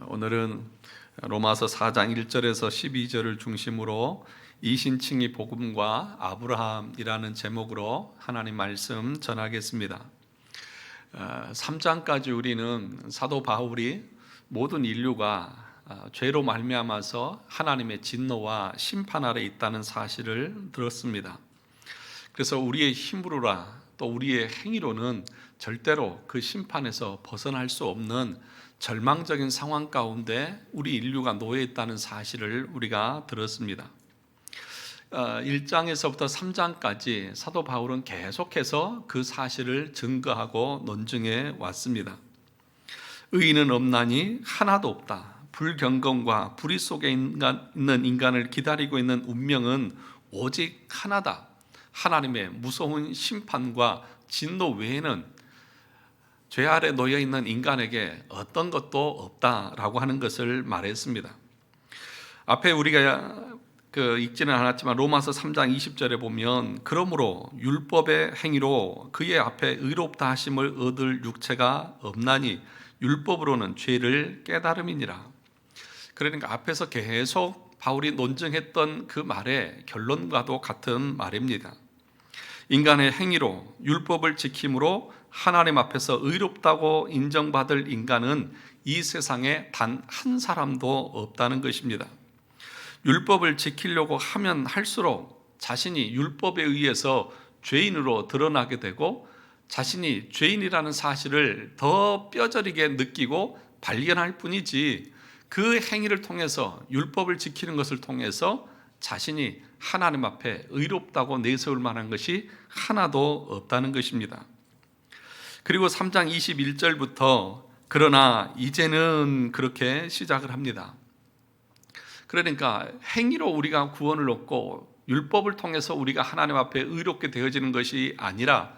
오늘은 로마서 4장 1절에서 12절을 중심으로 이신칭의 복음과 아브라함이라는 제목으로 하나님 말씀 전하겠습니다. 3장까지 우리는 사도 바울이 모든 인류가 죄로 말미암아서 하나님의 진노와 심판 아래 있다는 사실을 들었습니다. 그래서 우리의 힘으로라 또 우리의 행위로는 절대로 그 심판에서 벗어날 수 없는 절망적인 상황 가운데 우리 인류가 놓여 있다는 사실을 우리가 들었습니다. 1장에서부터 3장까지 사도 바울은 계속해서 그 사실을 증거하고 논증해 왔습니다. 의인은 없나니 하나도 없다. 불경건과 불의 속에 있는 인간을 기다리고 있는 운명은 오직 하나다. 하나님의 무서운 심판과 진노 외에는 죄 아래 놓여 있는 인간에게 어떤 것도 없다라고 하는 것을 말했습니다. 앞에 우리가 읽지는 않았지만 로마서 3장 20절에 보면 그러므로 율법의 행위로 그의 앞에 의롭다 하심을 얻을 육체가 없나니 율법으로는 죄를 깨달음이니라. 그러니까 앞에서 계속 바울이 논증했던 그 말의 결론과도 같은 말입니다. 인간의 행위로 율법을 지킴으로 하나님 앞에서 의롭다고 인정받을 인간은 이 세상에 단 한 사람도 없다는 것입니다. 율법을 지키려고 하면 할수록 자신이 율법에 의해서 죄인으로 드러나게 되고 자신이 죄인이라는 사실을 더 뼈저리게 느끼고 발견할 뿐이지 그 행위를 통해서 율법을 지키는 것을 통해서 자신이 하나님 앞에 의롭다고 내세울 만한 것이 하나도 없다는 것입니다. 그리고 3장 21절부터 그러나 이제는 그렇게 시작을 합니다. 그러니까 행위로 우리가 구원을 얻고 율법을 통해서 우리가 하나님 앞에 의롭게 되어지는 것이 아니라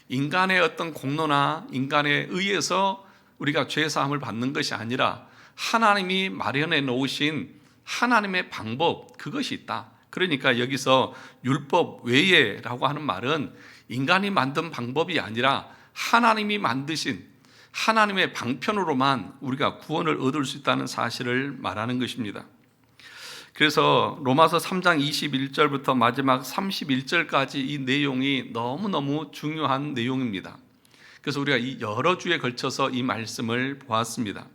인간의 어떤 공로나 인간에 의해서 우리가 죄사함을 받는 것이 아니라 하나님이 마련해 놓으신 하나님의 방법, 그것이 있다. 그러니까 여기서 율법 외에라고 하는 말은 인간이 만든 방법이 아니라 하나님이 만드신 하나님의 방편으로만 우리가 구원을 얻을 수 있다는 사실을 말하는 것입니다. 그래서 로마서 3장 21절부터 마지막 31절까지 이 내용이 너무너무 중요한 내용입니다. 그래서 우리가 여러 주에 걸쳐서 이 말씀을 보았습니다.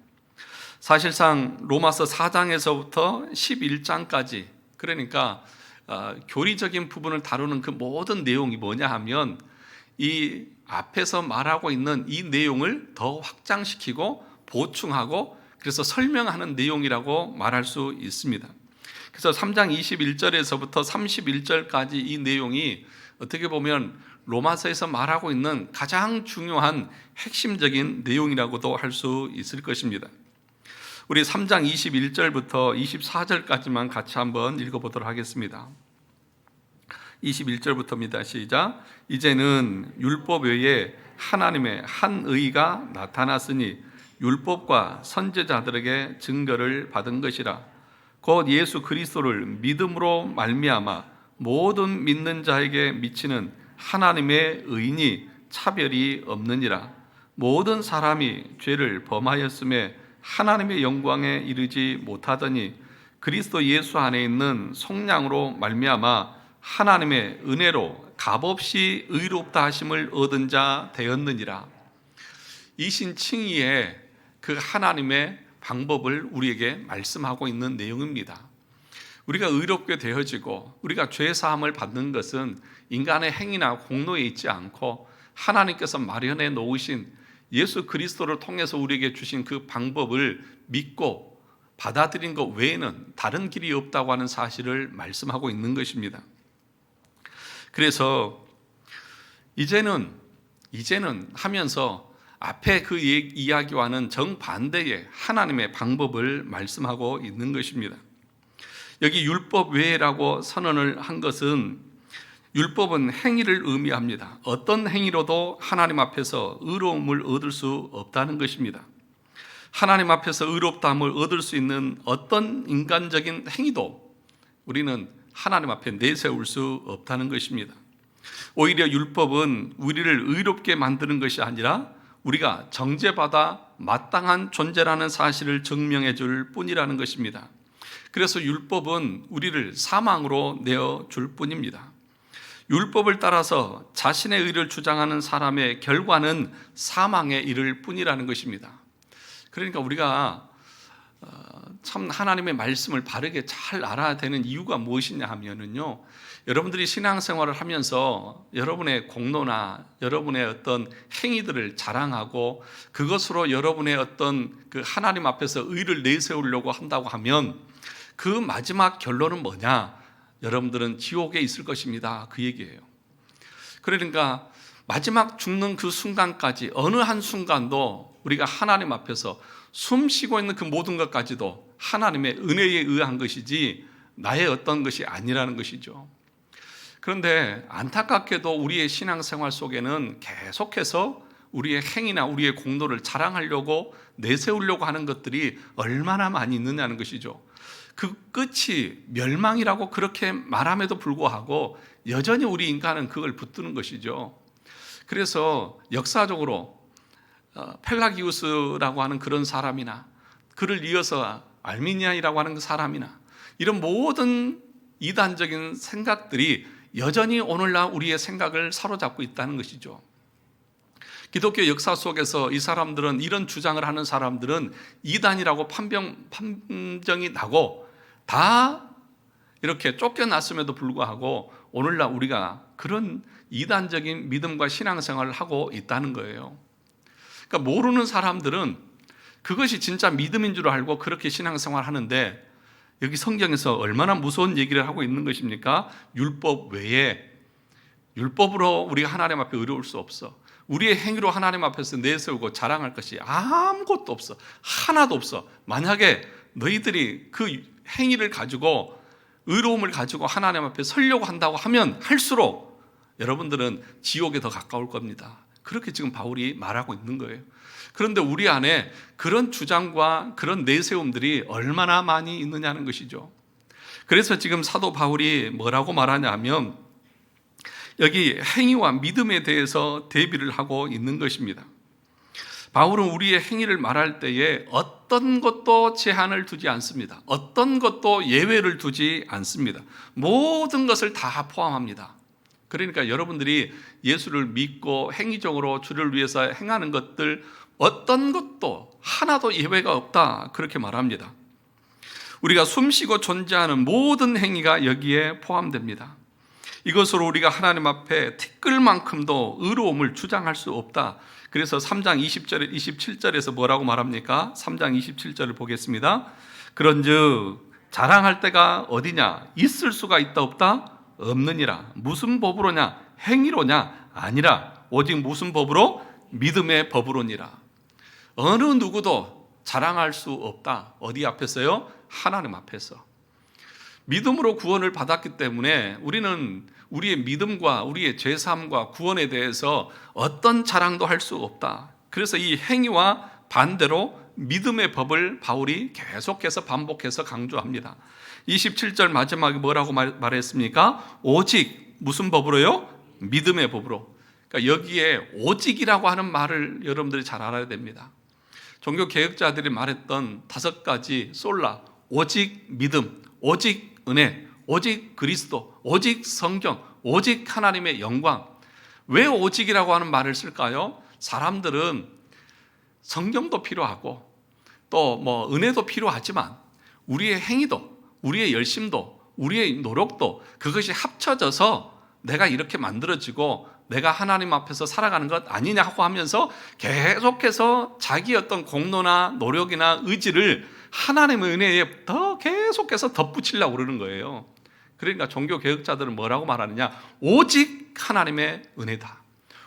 사실상 로마서 4장에서부터 11장까지 그러니까 교리적인 부분을 다루는 그 모든 내용이 뭐냐 하면 이 앞에서 말하고 있는 이 내용을 더 확장시키고 보충하고 그래서 설명하는 내용이라고 말할 수 있습니다. 그래서 3장 21절에서부터 31절까지 이 내용이 어떻게 보면 로마서에서 말하고 있는 가장 중요한 핵심적인 내용이라고도 할 수 있을 것입니다. 우리 3장 21절부터 24절까지만 같이 한번 읽어보도록 하겠습니다. 21절부터입니다. 시작. 이제는 율법 외에 하나님의 한 의가 나타났으니 율법과 선지자들에게 증거를 받은 것이라. 곧 예수 그리스도를 믿음으로 말미암아 모든 믿는 자에게 미치는 하나님의 의인이 차별이 없느니라. 모든 사람이 죄를 범하였음에 하나님의 영광에 이르지 못하더니 그리스도 예수 안에 있는 속량으로 말미암아 하나님의 은혜로 값없이 의롭다 하심을 얻은 자 되었느니라. 이신칭의의 그 하나님의 방법을 우리에게 말씀하고 있는 내용입니다. 우리가 의롭게 되어지고 우리가 죄 사함을 받는 것은 인간의 행위나 공로에 있지 않고 하나님께서 마련해 놓으신 예수 그리스도를 통해서 우리에게 주신 그 방법을 믿고 받아들인 것 외에는 다른 길이 없다고 하는 사실을 말씀하고 있는 것입니다. 그래서 이제는 하면서 앞에 그 이야기와는 정반대의 하나님의 방법을 말씀하고 있는 것입니다. 여기 율법 외라고 선언을 한 것은 율법은 행위를 의미합니다. 어떤 행위로도 하나님 앞에서 의로움을 얻을 수 없다는 것입니다. 하나님 앞에서 의롭다함을 얻을 수 있는 어떤 인간적인 행위도 우리는 하나님 앞에 내세울 수 없다는 것입니다. 오히려 율법은 우리를 의롭게 만드는 것이 아니라 우리가 정죄받아 마땅한 존재라는 사실을 증명해 줄 뿐이라는 것입니다. 그래서 율법은 우리를 사망으로 내어줄 뿐입니다. 율법을 따라서 자신의 의를 주장하는 사람의 결과는 사망에 이를 뿐이라는 것입니다. 그러니까 우리가 참 하나님의 말씀을 바르게 잘 알아야 되는 이유가 무엇이냐 하면은요, 여러분들이 신앙생활을 하면서 여러분의 공로나 여러분의 어떤 행위들을 자랑하고 그것으로 여러분의 어떤 그 하나님 앞에서 의를 내세우려고 한다고 하면 그 마지막 결론은 뭐냐? 여러분들은 지옥에 있을 것입니다. 그 얘기예요. 그러니까 마지막 죽는 그 순간까지 어느 한 순간도 우리가 하나님 앞에서 숨 쉬고 있는 그 모든 것까지도 하나님의 은혜에 의한 것이지 나의 어떤 것이 아니라는 것이죠. 그런데 안타깝게도 우리의 신앙생활 속에는 계속해서 우리의 행위나 우리의 공로를 자랑하려고 내세우려고 하는 것들이 얼마나 많이 있느냐는 것이죠. 그 끝이 멸망이라고 그렇게 말함에도 불구하고 여전히 우리 인간은 그걸 붙드는 것이죠. 그래서 역사적으로 펠라기우스라고 하는 그런 사람이나 그를 이어서 알미니안이라고 하는 그 사람이나 이런 모든 이단적인 생각들이 여전히 오늘날 우리의 생각을 사로잡고 있다는 것이죠. 기독교 역사 속에서 이 사람들은, 이런 주장을 하는 사람들은 이단이라고 판정이 나고 다 이렇게 쫓겨났음에도 불구하고 오늘날 우리가 그런 이단적인 믿음과 신앙생활을 하고 있다는 거예요. 그러니까 모르는 사람들은 그것이 진짜 믿음인 줄 알고 그렇게 신앙생활을 하는데, 여기 성경에서 얼마나 무서운 얘기를 하고 있는 것입니까? 율법 외에, 율법으로 우리가 하나님 앞에 의로울 수 없어. 우리의 행위로 하나님 앞에서 내세우고 자랑할 것이 아무것도 없어. 하나도 없어. 만약에 너희들이 그 행위를 가지고, 의로움을 가지고 하나님 앞에 서려고 한다고 하면 할수록 여러분들은 지옥에 더 가까울 겁니다. 그렇게 지금 바울이 말하고 있는 거예요. 그런데 우리 안에 그런 주장과 그런 내세움들이 얼마나 많이 있느냐는 것이죠. 그래서 지금 사도 바울이 뭐라고 말하냐 하면 여기 행위와 믿음에 대해서 대비를 하고 있는 것입니다. 바울은 우리의 행위를 말할 때에 어떤 것도 제한을 두지 않습니다. 어떤 것도 예외를 두지 않습니다. 모든 것을 다 포함합니다. 그러니까 여러분들이 예수를 믿고 행위적으로 주를 위해서 행하는 것들 어떤 것도 하나도 예외가 없다, 그렇게 말합니다. 우리가 숨쉬고 존재하는 모든 행위가 여기에 포함됩니다. 이것으로 우리가 하나님 앞에 티끌만큼도 의로움을 주장할 수 없다. 그래서 3장 20절에 27절에서 뭐라고 말합니까? 3장 27절을 보겠습니다. 그런즉 자랑할 때가 어디냐? 있을 수가 있다 없다? 없느니라. 무슨 법으로냐? 행위로냐? 아니라 오직 무슨 법으로? 믿음의 법으로니라. 어느 누구도 자랑할 수 없다. 어디 앞에서요? 하나님 앞에서. 믿음으로 구원을 받았기 때문에 우리는 우리의 믿음과 우리의 죄사함과 구원에 대해서 어떤 자랑도 할 수 없다. 그래서 이 행위와 반대로 믿음의 법을 바울이 계속해서 반복해서 강조합니다. 27절 마지막에 뭐라고 말했습니까? 오직 무슨 법으로요? 믿음의 법으로. 그러니까 여기에 오직이라고 하는 말을 여러분들이 잘 알아야 됩니다. 종교 개혁자들이 말했던 5가지 솔라, 오직 믿음, 오직 은혜, 오직 그리스도, 오직 성경, 오직 하나님의 영광. 왜 오직이라고 하는 말을 쓸까요? 사람들은 성경도 필요하고 또 은혜도 필요하지만 우리의 행위도, 우리의 열심도, 우리의 노력도 그것이 합쳐져서 내가 이렇게 만들어지고 내가 하나님 앞에서 살아가는 것 아니냐고 하면서 계속해서 자기 어떤 공로나 노력이나 의지를 하나님의 은혜에 더 계속해서 덧붙이려고 그러는 거예요. 그러니까 종교 개혁자들은 뭐라고 말하느냐? 오직 하나님의 은혜다.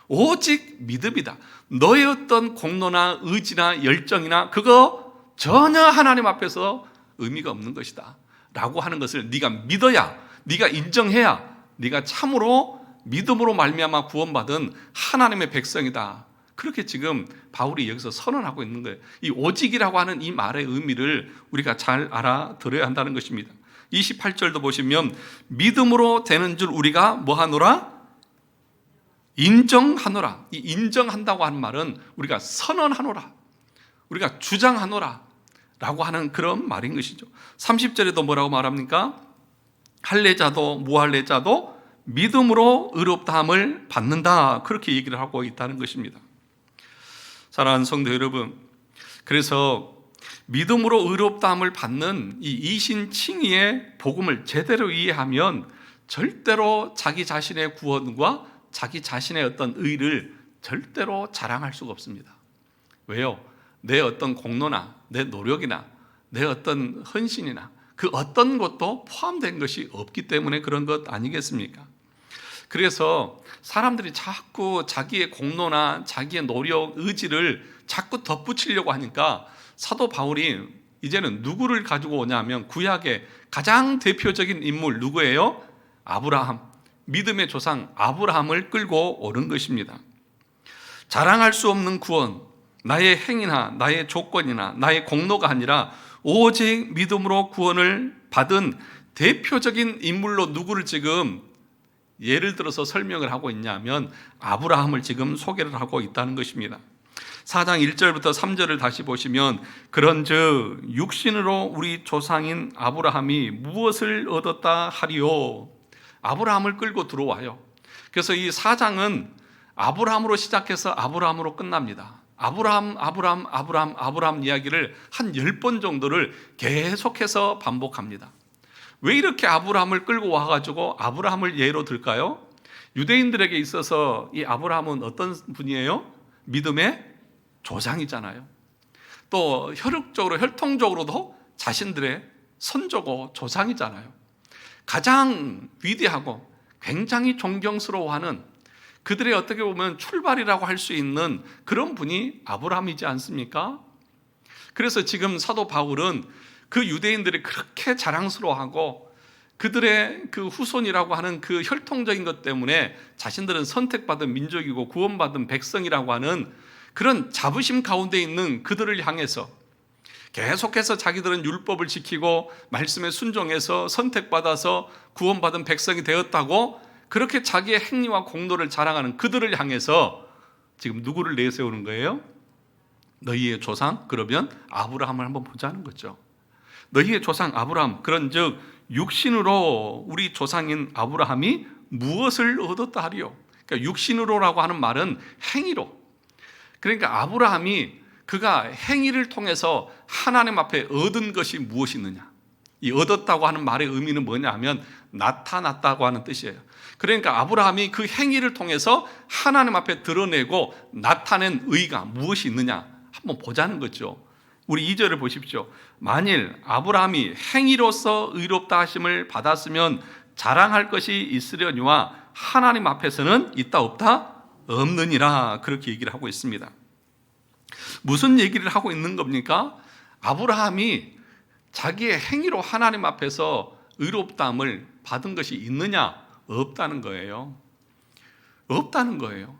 오직 믿음이다. 너의 어떤 공로나 의지나 열정이나 그거 전혀 하나님 앞에서 의미가 없는 것이다 라고 하는 것을 네가 믿어야, 네가 인정해야 네가 참으로 믿음으로 말미암아 구원받은 하나님의 백성이다. 그렇게 지금 바울이 여기서 선언하고 있는 거예요. 이 오직이라고 하는 이 말의 의미를 우리가 잘 알아들어야 한다는 것입니다. 28절도 보시면 믿음으로 되는 줄 우리가 뭐하노라? 인정하노라. 이 인정한다고 하는 말은 우리가 선언하노라. 우리가 주장하노라 라고 하는 그런 말인 것이죠. 30절에도 뭐라고 말합니까? 할례자도 무할례자도 믿음으로 의롭다함을 받는다, 그렇게 얘기를 하고 있다는 것입니다. 사랑하는 성도 여러분, 그래서 믿음으로 의롭다함을 받는 이 이신칭의의 복음을 제대로 이해하면 절대로 자기 자신의 구원과 자기 자신의 어떤 의를 절대로 자랑할 수가 없습니다. 왜요? 내 어떤 공로나 내 노력이나 내 어떤 헌신이나 그 어떤 것도 포함된 것이 없기 때문에 그런 것 아니겠습니까? 그래서 사람들이 자꾸 자기의 공로나 자기의 노력, 의지를 자꾸 덧붙이려고 하니까 사도 바울이 이제는 누구를 가지고 오냐면 구약의 가장 대표적인 인물 누구예요? 아브라함, 믿음의 조상 아브라함을 끌고 오는 것입니다. 자랑할 수 없는 구원, 나의 행위나 나의 조건이나 나의 공로가 아니라 오직 믿음으로 구원을 받은 대표적인 인물로 누구를 지금 예를 들어서 설명을 하고 있냐면 아브라함을 지금 소개를 하고 있다는 것입니다. 4장 1절부터 3절을 다시 보시면 그런즉 육신으로 우리 조상인 아브라함이 무엇을 얻었다 하리요. 아브라함을 끌고 들어와요. 그래서 이 4장은 아브라함으로 시작해서 아브라함으로 끝납니다. 아브라함 이야기를 한 10번 정도를 계속해서 반복합니다. 왜 이렇게 아브라함을 끌고 와가지고 아브라함을 예로 들까요? 유대인들에게 있어서 이 아브라함은 어떤 분이에요? 믿음의 조상이잖아요. 또 혈통적으로도 자신들의 선조고 조상이잖아요. 가장 위대하고 굉장히 존경스러워하는 그들의 어떻게 보면 출발이라고 할 수 있는 그런 분이 아브라함이지 않습니까? 그래서 지금 사도 바울은 그 유대인들이 그렇게 자랑스러워하고 그들의 그 후손이라고 하는 그 혈통적인 것 때문에 자신들은 선택받은 민족이고 구원받은 백성이라고 하는 그런 자부심 가운데 있는 그들을 향해서 계속해서 자기들은 율법을 지키고 말씀에 순종해서 선택받아서 구원받은 백성이 되었다고 그렇게 자기의 행위와 공로를 자랑하는 그들을 향해서 지금 누구를 내세우는 거예요? 너희의 조상? 그러면 아브라함을 한번 보자는 거죠. 너희의 조상 아브라함, 그런즉 육신으로 우리 조상인 아브라함이 무엇을 얻었다 하리요? 그러니까 육신으로라고 하는 말은 행위로. 그러니까 아브라함이 그가 행위를 통해서 하나님 앞에 얻은 것이 무엇이 있느냐? 이 얻었다고 하는 말의 의미는 뭐냐 하면 나타났다고 하는 뜻이에요. 그러니까 아브라함이 그 행위를 통해서 하나님 앞에 드러내고 나타낸 의가 무엇이 있느냐 한번 보자는 거죠. 우리 2절을 보십시오. 만일 아브라함이 행위로서 의롭다 하심을 받았으면 자랑할 것이 있으려니와 하나님 앞에서는 있다 없다? 없느니라, 그렇게 얘기를 하고 있습니다. 무슨 얘기를 하고 있는 겁니까? 아브라함이 자기의 행위로 하나님 앞에서 의롭다함을 받은 것이 있느냐? 없다는 거예요. 없다는 거예요.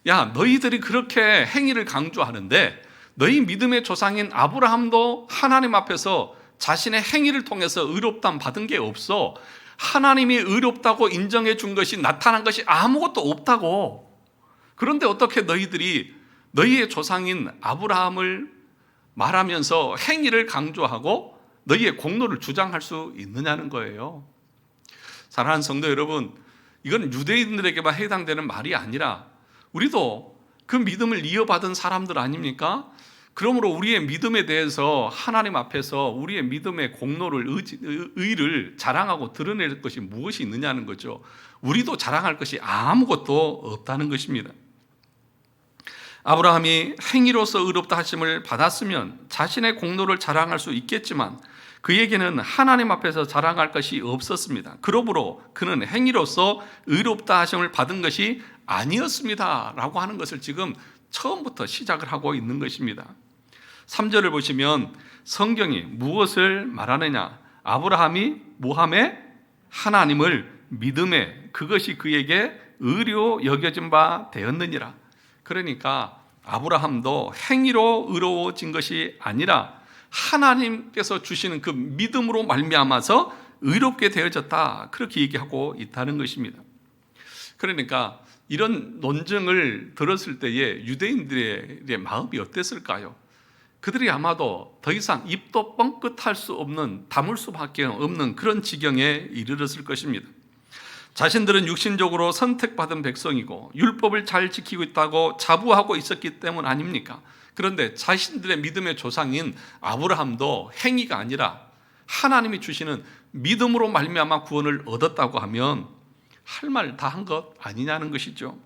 야, 너희들이 그렇게 행위를 강조하는데 너희 믿음의 조상인 아브라함도 하나님 앞에서 자신의 행위를 통해서 의롭다함 받은 게 없어. 하나님이 의롭다고 인정해 준 것이 나타난 것이 아무것도 없다고. 그런데 어떻게 너희들이 너희의 조상인 아브라함을 말하면서 행위를 강조하고 너희의 공로를 주장할 수 있느냐는 거예요. 사랑하는 성도 여러분, 이건 유대인들에게만 해당되는 말이 아니라 우리도 그 믿음을 이어받은 사람들 아닙니까? 그러므로 우리의 믿음에 대해서 하나님 앞에서 우리의 믿음의 공로를 의를 자랑하고 드러낼 것이 무엇이 있느냐는 거죠. 우리도 자랑할 것이 아무것도 없다는 것입니다. 아브라함이 행위로서 의롭다 하심을 받았으면 자신의 공로를 자랑할 수 있겠지만 그에게는 하나님 앞에서 자랑할 것이 없었습니다. 그러므로 그는 행위로서 의롭다 하심을 받은 것이 아니었습니다 라고 하는 것을 지금 처음부터 시작을 하고 있는 것입니다. 3절을 보시면 성경이 무엇을 말하느냐? 아브라함이 뭐함에? 하나님을 믿음에 그것이 그에게 의로 여겨진 바 되었느니라. 그러니까 아브라함도 행위로 의로워진 것이 아니라 하나님께서 주시는 그 믿음으로 말미암아서 의롭게 되어졌다, 그렇게 얘기하고 있다는 것입니다. 그러니까 이런 논증을 들었을 때에 유대인들의 마음이 어땠을까요? 그들이 아마도 더 이상 입도 뻥끗할 수 없는, 다물 수밖에 없는 그런 지경에 이르렀을 것입니다. 자신들은 육신적으로 선택받은 백성이고 율법을 잘 지키고 있다고 자부하고 있었기 때문 아닙니까? 그런데 자신들의 믿음의 조상인 아브라함도 행위가 아니라 하나님이 주시는 믿음으로 말미암아 구원을 얻었다고 하면 할 말 다 한 것 아니냐는 것이죠.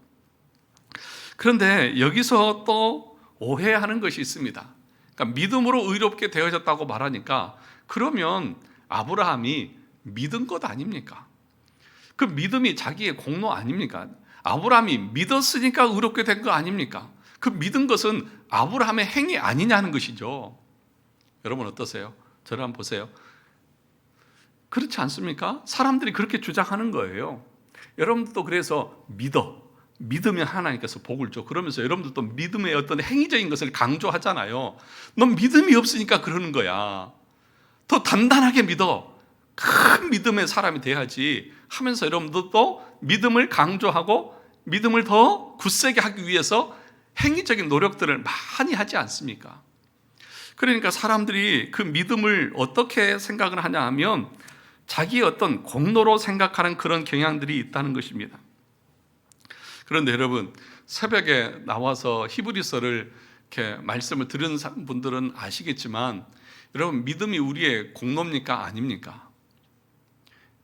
그런데 여기서 또 오해하는 것이 있습니다. 그러니까 믿음으로 의롭게 되어졌다고 말하니까 그러면 아브라함이 믿은 것 아닙니까? 그 믿음이 자기의 공로 아닙니까? 아브라함이 믿었으니까 의롭게 된 거 아닙니까? 그 믿은 것은 아브라함의 행위 아니냐는 것이죠. 여러분 어떠세요? 저를 한번 보세요. 그렇지 않습니까? 사람들이 그렇게 주장하는 거예요. 여러분들도 그래서 믿으면 하나님께서 복을 줘. 그러면서 여러분들도 믿음의 어떤 행위적인 것을 강조하잖아요. 넌 믿음이 없으니까 그러는 거야. 더 단단하게 믿어. 큰 믿음의 사람이 돼야지 하면서 여러분들도 믿음을 강조하고 믿음을 더 굳세게 하기 위해서 행위적인 노력들을 많이 하지 않습니까? 그러니까 사람들이 그 믿음을 어떻게 생각을 하냐 하면 자기의 어떤 공로로 생각하는 그런 경향들이 있다는 것입니다. 그런데 여러분, 새벽에 나와서 히브리서를 이렇게 말씀을 들은 분들은 아시겠지만 여러분, 믿음이 우리의 공로입니까? 아닙니까?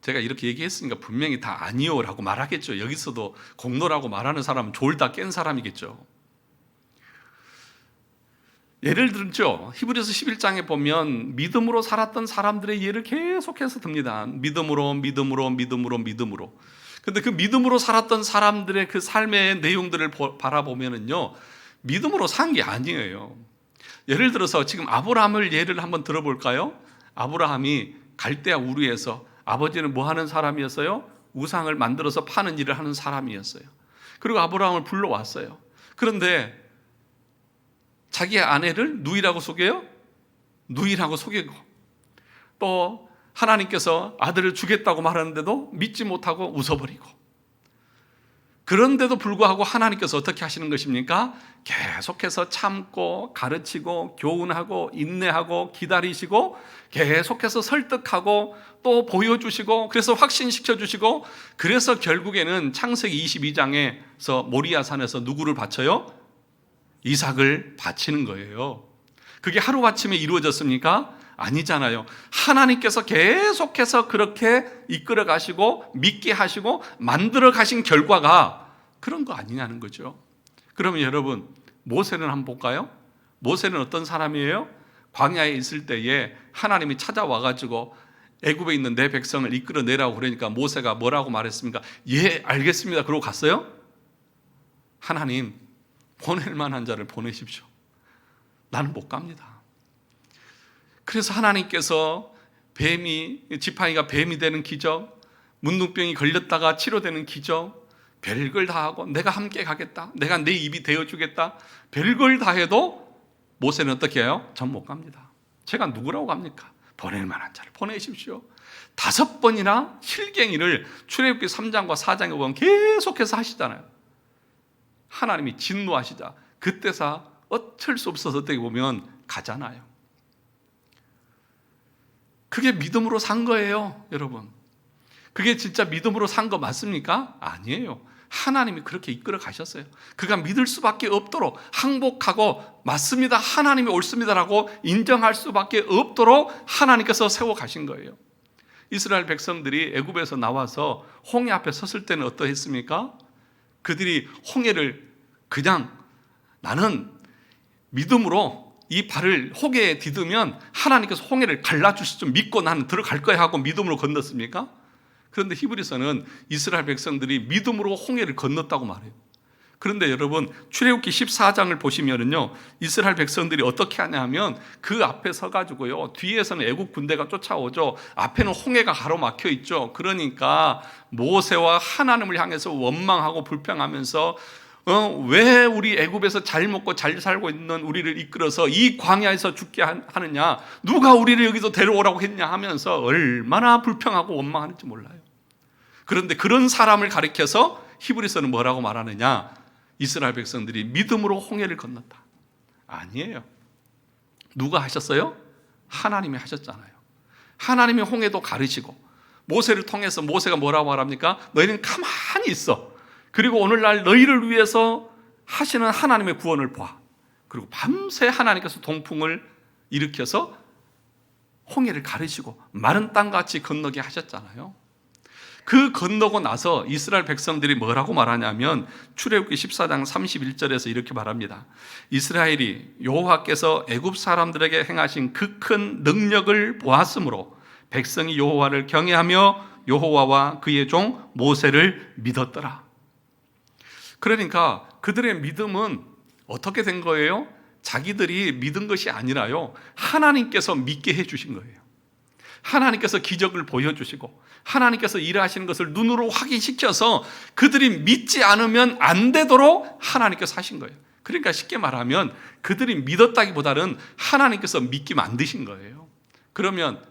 제가 이렇게 얘기했으니까 분명히 다 아니요라고 말하겠죠. 여기서도 공로라고 말하는 사람은 졸 다 깬 사람이겠죠. 예를 들죠. 히브리서 11장에 보면 믿음으로 살았던 사람들의 예를 계속해서 듭니다. 믿음으로. 근데 그 믿음으로 살았던 사람들의 그 삶의 내용들을 바라보면은요, 믿음으로 산 게 아니에요. 예를 들어서 지금 아브라함을 예를 한번 들어볼까요? 아브라함이 갈대아 우르에서 아버지는 뭐 하는 사람이었어요? 우상을 만들어서 파는 일을 하는 사람이었어요. 그리고 아브라함을 불러왔어요. 그런데 자기의 아내를 누이라고 속여요? 누이라고 속이고, 또 하나님께서 아들을 주겠다고 말하는데도 믿지 못하고 웃어버리고, 그런데도 불구하고 하나님께서 어떻게 하시는 것입니까? 계속해서 참고 가르치고 교훈하고 인내하고 기다리시고 계속해서 설득하고 또 보여주시고 그래서 확신시켜 주시고, 그래서 결국에는 창세기 22장에서 모리아산에서 누구를 바쳐요? 이삭을 바치는 거예요. 그게 하루아침에 이루어졌습니까? 아니잖아요. 하나님께서 계속해서 그렇게 이끌어 가시고 믿게 하시고 만들어 가신 결과가 그런 거 아니냐는 거죠. 그러면 여러분, 모세는 한번 볼까요? 모세는 어떤 사람이에요? 광야에 있을 때에 하나님이 찾아와 가지고 애굽에 있는 내 백성을 이끌어내라고 그러니까 모세가 뭐라고 말했습니까? 예, 알겠습니다. 그러고 갔어요? 하나님, 보낼 만한 자를 보내십시오. 나는 못 갑니다. 그래서 하나님께서 지팡이가 뱀이 되는 기적, 문둥병이 걸렸다가 치료되는 기적, 별걸 다 하고 내가 함께 가겠다, 내가 내 입이 되어주겠다, 별걸 다 해도 모세는 어떻게 해요? 전 못 갑니다. 제가 누구라고 갑니까? 보낼 만한 자를 보내십시오. 5번이나 실갱이를 출애굽기 3장과 4장에 보면 계속해서 하시잖아요. 하나님이 진노하시자 그때사 어쩔 수 없어서 어떻게 보면 가잖아요. 그게 믿음으로 산 거예요, 여러분. 그게 진짜 믿음으로 산 거 맞습니까? 아니에요. 하나님이 그렇게 이끌어 가셨어요. 그가 믿을 수밖에 없도록 항복하고 맞습니다, 하나님이 옳습니다라고 인정할 수밖에 없도록 하나님께서 세워 가신 거예요. 이스라엘 백성들이 애굽에서 나와서 홍해 앞에 섰을 때는 어떠했습니까? 그들이 홍해를 그냥 나는 믿음으로 이 발을 홍해에 디디면 하나님께서 홍해를 갈라주실 줄 믿고 나는 들어갈 거야 하고 믿음으로 건넜습니까? 그런데 히브리서는 이스라엘 백성들이 믿음으로 홍해를 건넜다고 말해요. 그런데 여러분, 출애굽기 14장을 보시면은요, 이스라엘 백성들이 어떻게 하냐면 그 앞에 서가지고요, 뒤에서는 애국 군대가 쫓아오죠. 앞에는 홍해가 가로막혀 있죠. 그러니까 모세와 하나님을 향해서 원망하고 불평하면서 왜 우리 애굽에서 잘 먹고 잘 살고 있는 우리를 이끌어서 이 광야에서 죽게 하느냐, 누가 우리를 여기서 데려오라고 했냐 하면서 얼마나 불평하고 원망하는지 몰라요. 그런데 그런 사람을 가리켜서 히브리서는 뭐라고 말하느냐, 이스라엘 백성들이 믿음으로 홍해를 건넜다. 아니에요. 누가 하셨어요? 하나님이 하셨잖아요. 하나님이 홍해도 가르시고 모세를 통해서 모세가 뭐라고 말합니까? 너희는 가만히 있어. 그리고 오늘날 너희를 위해서 하시는 하나님의 구원을 봐. 그리고 밤새 하나님께서 동풍을 일으켜서 홍해를 가르시고 마른 땅같이 건너게 하셨잖아요. 그 건너고 나서 이스라엘 백성들이 뭐라고 말하냐면 출애굽기 14장 31절에서 이렇게 말합니다. 이스라엘이 여호와께서 애굽 사람들에게 행하신 그 큰 능력을 보았으므로 백성이 여호와를 경외하며 여호와와 그의 종 모세를 믿었더라. 그러니까 그들의 믿음은 어떻게 된 거예요? 자기들이 믿은 것이 아니라요, 하나님께서 믿게 해주신 거예요. 하나님께서 기적을 보여주시고 하나님께서 일하시는 것을 눈으로 확인시켜서 그들이 믿지 않으면 안 되도록 하나님께서 하신 거예요. 그러니까 쉽게 말하면 그들이 믿었다기보다는 하나님께서 믿게 만드신 거예요. 그러면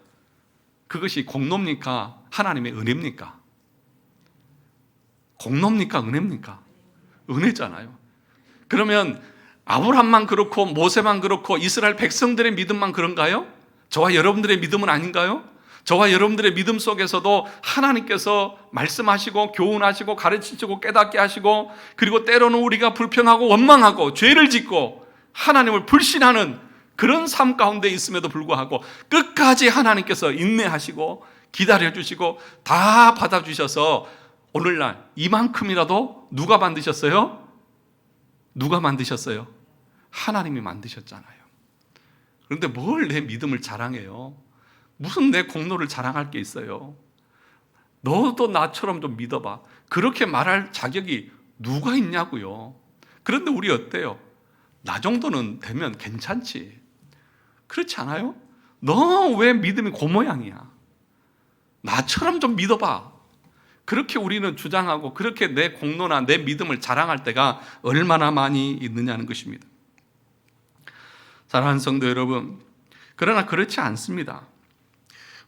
그것이 공로입니까? 하나님의 은혜입니까? 공로입니까? 은혜입니까? 은혜잖아요. 그러면 아브라함만 그렇고 모세만 그렇고 이스라엘 백성들의 믿음만 그런가요? 저와 여러분들의 믿음은 아닌가요? 저와 여러분들의 믿음 속에서도 하나님께서 말씀하시고 교훈하시고 가르치시고 깨닫게 하시고, 그리고 때로는 우리가 불평하고 원망하고 죄를 짓고 하나님을 불신하는 그런 삶 가운데 있음에도 불구하고 끝까지 하나님께서 인내하시고 기다려주시고 다 받아주셔서 오늘날 이만큼이라도 누가 만드셨어요? 누가 만드셨어요? 하나님이 만드셨잖아요. 그런데 뭘 내 믿음을 자랑해요? 무슨 내 공로를 자랑할 게 있어요? 너도 나처럼 좀 믿어봐. 그렇게 말할 자격이 누가 있냐고요. 그런데 우리 어때요? 나 정도는 되면 괜찮지. 그렇지 않아요? 너 왜 믿음이 그 모양이야? 나처럼 좀 믿어봐. 그렇게 우리는 주장하고 그렇게 내 공로나 내 믿음을 자랑할 때가 얼마나 많이 있느냐는 것입니다. 사랑하는 성도 여러분, 그러나 그렇지 않습니다.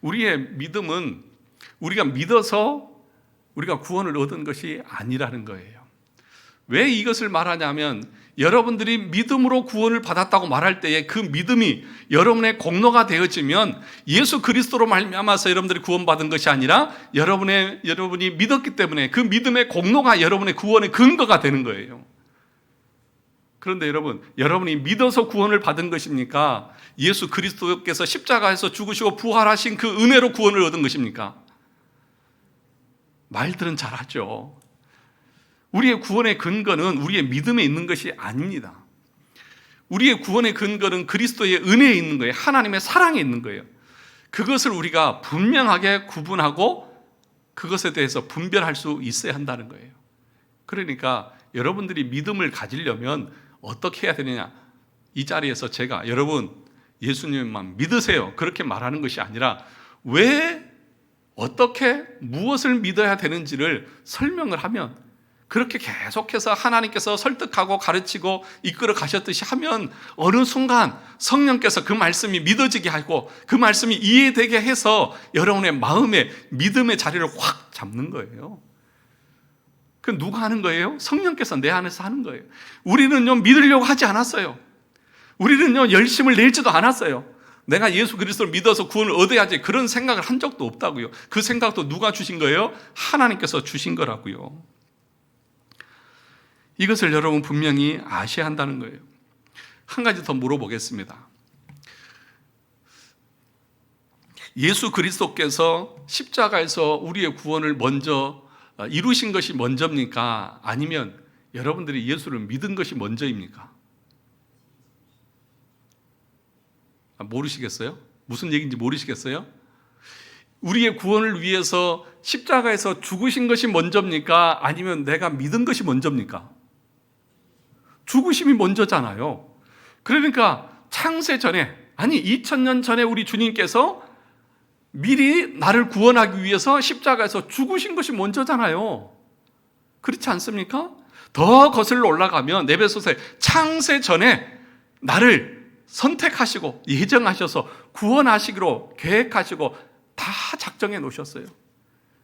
우리의 믿음은 우리가 믿어서 우리가 구원을 얻은 것이 아니라는 거예요. 왜 이것을 말하냐면 여러분들이 믿음으로 구원을 받았다고 말할 때에 그 믿음이 여러분의 공로가 되어지면 예수 그리스도로 말미암아서 여러분들이 구원받은 것이 아니라 여러분이 믿었기 때문에 그 믿음의 공로가 여러분의 구원의 근거가 되는 거예요. 그런데 여러분이 믿어서 구원을 받은 것입니까? 예수 그리스도께서 십자가에서 죽으시고 부활하신 그 은혜로 구원을 얻은 것입니까? 말들은 잘하죠. 우리의 구원의 근거는 우리의 믿음에 있는 것이 아닙니다. 우리의 구원의 근거는 그리스도의 은혜에 있는 거예요. 하나님의 사랑에 있는 거예요. 그것을 우리가 분명하게 구분하고 그것에 대해서 분별할 수 있어야 한다는 거예요. 그러니까 여러분들이 믿음을 가지려면 어떻게 해야 되느냐? 이 자리에서 제가 여러분 예수님만 믿으세요 그렇게 말하는 것이 아니라 왜 어떻게 무엇을 믿어야 되는지를 설명을 하면, 그렇게 계속해서 하나님께서 설득하고 가르치고 이끌어 가셨듯이 하면 어느 순간 성령께서 그 말씀이 믿어지게 하고 그 말씀이 이해되게 해서 여러분의 마음에 믿음의 자리를 확 잡는 거예요. 그 누가 하는 거예요? 성령께서 내 안에서 하는 거예요. 우리는요 믿으려고 하지 않았어요. 우리는요 열심을 내지도 않았어요. 내가 예수 그리스도를 믿어서 구원을 얻어야지 그런 생각을 한 적도 없다고요. 그 생각도 누가 주신 거예요? 하나님께서 주신 거라고요. 이것을 여러분 분명히 아셔야 한다는 거예요. 한 가지 더 물어보겠습니다. 예수 그리스도께서 십자가에서 우리의 구원을 먼저 이루신 것이 먼저입니까? 아니면 여러분들이 예수를 믿은 것이 먼저입니까? 모르시겠어요? 무슨 얘기인지 모르시겠어요? 우리의 구원을 위해서 십자가에서 죽으신 것이 먼저입니까? 아니면 내가 믿은 것이 먼저입니까? 죽으심이 먼저잖아요. 그러니까 창세 전에, 아니 2000년 전에 우리 주님께서 미리 나를 구원하기 위해서 십자가에서 죽으신 것이 먼저잖아요. 그렇지 않습니까? 더 거슬러 올라가면 에베소서에 창세 전에 나를 선택하시고 예정하셔서 구원하시기로 계획하시고 다 작정해 놓으셨어요.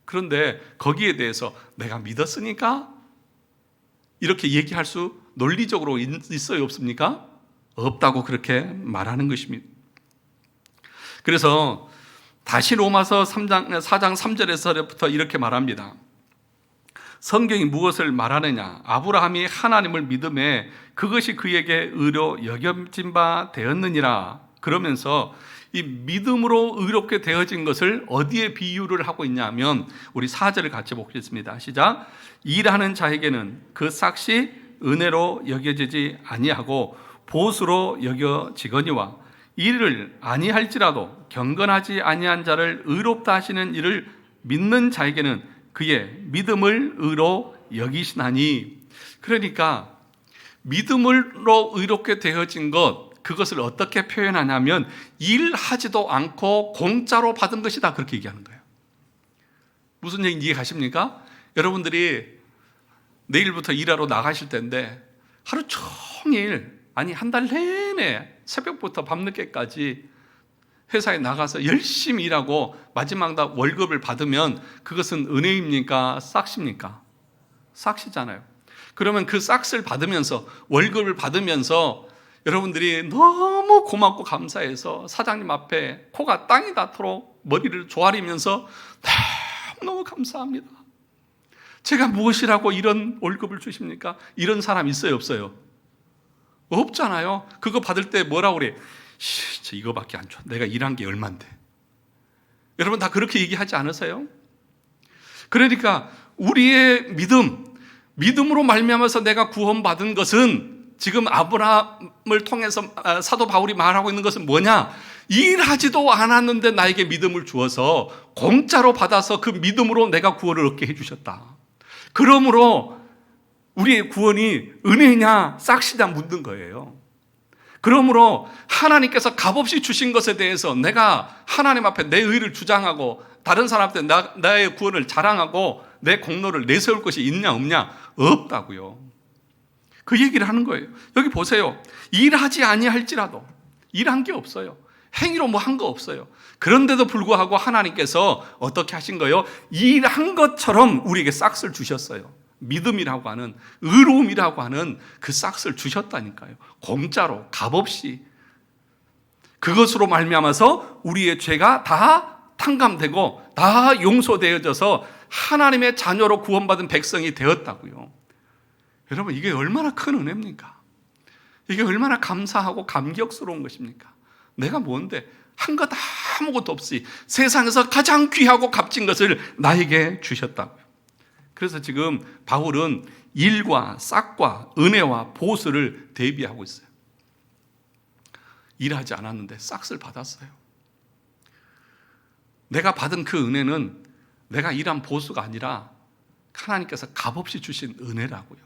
그런데 거기에 대해서 내가 믿었으니까 이렇게 얘기할 수 논리적으로 있어요, 없습니까? 없다고 그렇게 말하는 것입니다. 그래서 다시 로마서 4장 3절에서부터 이렇게 말합니다. 성경이 무엇을 말하느냐? 아브라함이 하나님을 믿음에 그것이 그에게 의로 여겨진 바 되었느니라. 그러면서 이 믿음으로 의롭게 되어진 것을 어디에 비유를 하고 있냐면 우리 4절을 같이 보겠습니다. 시작. 일하는 자에게는 그 삭시 은혜로 여겨지지 아니하고 보수로 여겨지거니와 일을 아니할지라도 경건하지 아니한 자를 의롭다 하시는 이를 믿는 자에게는 그의 믿음을 의로 여기시나니. 그러니까 믿음으로 의롭게 되어진 것, 그것을 어떻게 표현하냐면 일하지도 않고 공짜로 받은 것이다, 그렇게 얘기하는 거예요. 무슨 얘기인지 이해가십니까? 여러분들이 내일부터 일하러 나가실 텐데 하루 종일, 아니 한 달 내내 새벽부터 밤늦게까지 회사에 나가서 열심히 일하고 마지막 날 월급을 받으면 그것은 은혜입니까? 싹시입니까? 싹시잖아요. 그러면 그 싹스를 받으면서, 월급을 받으면서 여러분들이 너무 고맙고 감사해서 사장님 앞에 코가 땅이 닿도록 머리를 조아리면서 너무 감사합니다. 제가 무엇이라고 이런 월급을 주십니까? 이런 사람 있어요, 없어요? 없잖아요. 그거 받을 때 뭐라고 그래? 저 이거밖에 안 줘. 내가 일한 게 얼만데. 여러분 다 그렇게 얘기하지 않으세요? 그러니까 우리의 믿음으로 말미암아서 내가 구원받은 것은, 지금 아브라함을 통해서 사도 바울이 말하고 있는 것은 뭐냐? 일하지도 않았는데 나에게 믿음을 주어서 공짜로 받아서 그 믿음으로 내가 구원을 얻게 해주셨다. 그러므로 우리의 구원이 은혜냐 싹시냐 묻는 거예요. 그러므로 하나님께서 값없이 주신 것에 대해서 내가 하나님 앞에 내 의를 주장하고 다른 사람한테 나의 구원을 자랑하고 내 공로를 내세울 것이 있냐 없냐? 없다고요. 그 얘기를 하는 거예요. 여기 보세요. 일하지 아니할지라도, 일한 게 없어요. 행위로 뭐 한 거 없어요. 그런데도 불구하고 하나님께서 어떻게 하신 거예요? 일한 것처럼 우리에게 싹스를 주셨어요. 믿음이라고 하는, 의로움이라고 하는 그 싹스를 주셨다니까요. 공짜로, 값없이. 그것으로 말미암아서 우리의 죄가 다 탕감되고 다 용서되어져서 하나님의 자녀로 구원받은 백성이 되었다고요. 여러분, 이게 얼마나 큰 은혜입니까? 이게 얼마나 감사하고 감격스러운 것입니까? 내가 뭔데? 한 것 아무것도 없이 세상에서 가장 귀하고 값진 것을 나에게 주셨다고요. 그래서 지금 바울은 일과 싹과 은혜와 보수를 대비하고 있어요. 일하지 않았는데 싹스를 받았어요. 내가 받은 그 은혜는 내가 일한 보수가 아니라 하나님께서 값없이 주신 은혜라고요.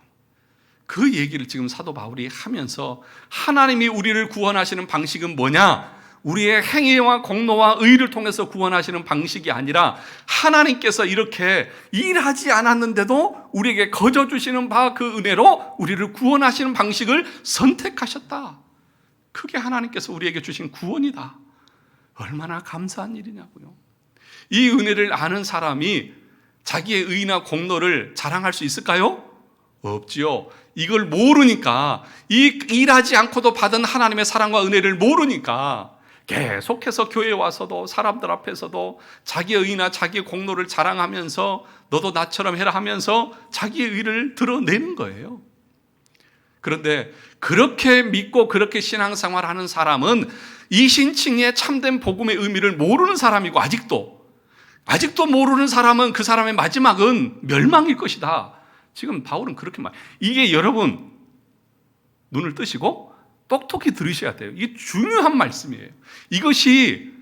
그 얘기를 지금 사도 바울이 하면서 하나님이 우리를 구원하시는 방식은 뭐냐? 우리의 행위와 공로와 의를 통해서 구원하시는 방식이 아니라 하나님께서 이렇게 일하지 않았는데도 우리에게 거저 주시는 바 그 은혜로 우리를 구원하시는 방식을 선택하셨다. 그게 하나님께서 우리에게 주신 구원이다. 얼마나 감사한 일이냐고요. 이 은혜를 아는 사람이 자기의 의나 공로를 자랑할 수 있을까요? 없지요. 이걸 모르니까, 이 일하지 않고도 받은 하나님의 사랑과 은혜를 모르니까 계속해서 교회에 와서도 사람들 앞에서도 자기의 의나 자기의 공로를 자랑하면서 너도 나처럼 해라 하면서 자기의 의를 드러내는 거예요. 그런데 그렇게 믿고 그렇게 신앙생활하는 사람은 이 신칭의 참된 복음의 의미를 모르는 사람이고, 아직도 모르는 사람은 그 사람의 마지막은 멸망일 것이다. 지금 바울은 그렇게 이게 여러분 눈을 뜨시고 똑똑히 들으셔야 돼요. 이게 중요한 말씀이에요. 이것이